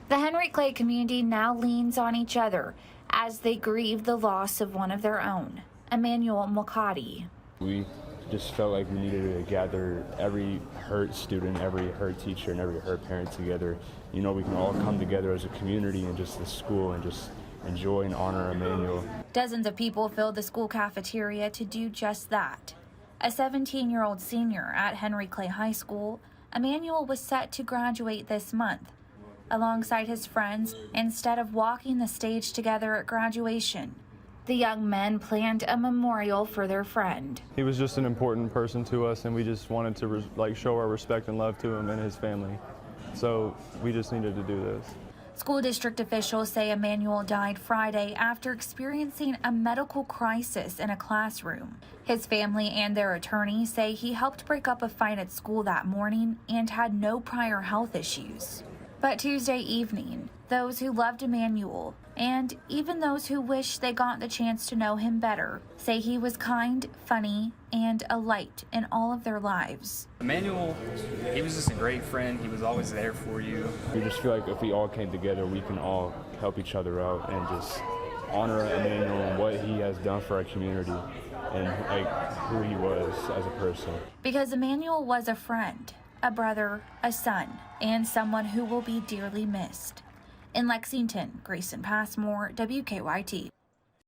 The Henry Clay community now leans on each other as they grieve the loss of one of their own, Emmanuel Mokadi. We just felt like we needed to gather every hurt student, every hurt teacher, and every hurt parent together. You know, we can all come together as a community and just the school and just enjoy and honor Emmanuel. Dozens of people filled the school cafeteria to do just that. A 17-year-old senior at Henry Clay High School, Emmanuel was set to graduate this month. Alongside his friends, instead of walking the stage together at graduation, the young men planned a memorial for their friend. He was just an important person to us, and we just wanted to show our respect and love to him and his family. So we just needed to do this. School district officials say Emmanuel died Friday after experiencing a medical crisis in a classroom. His family and their attorney say he helped break up a fight at school that morning and had no prior health issues. But Tuesday evening, those who loved Emmanuel, and even those who wish they got the chance to know him better, say he was kind, funny, and a light in all of their lives. Emmanuel, he was just a great friend. He was always there for you. We just feel like if we all came together, we can all help each other out and just honor Emmanuel and what he has done for our community and like who he was as a person. Because Emmanuel was a friend, a brother, a son, and someone who will be dearly missed. In Lexington, Grayson Passmore, WKYT.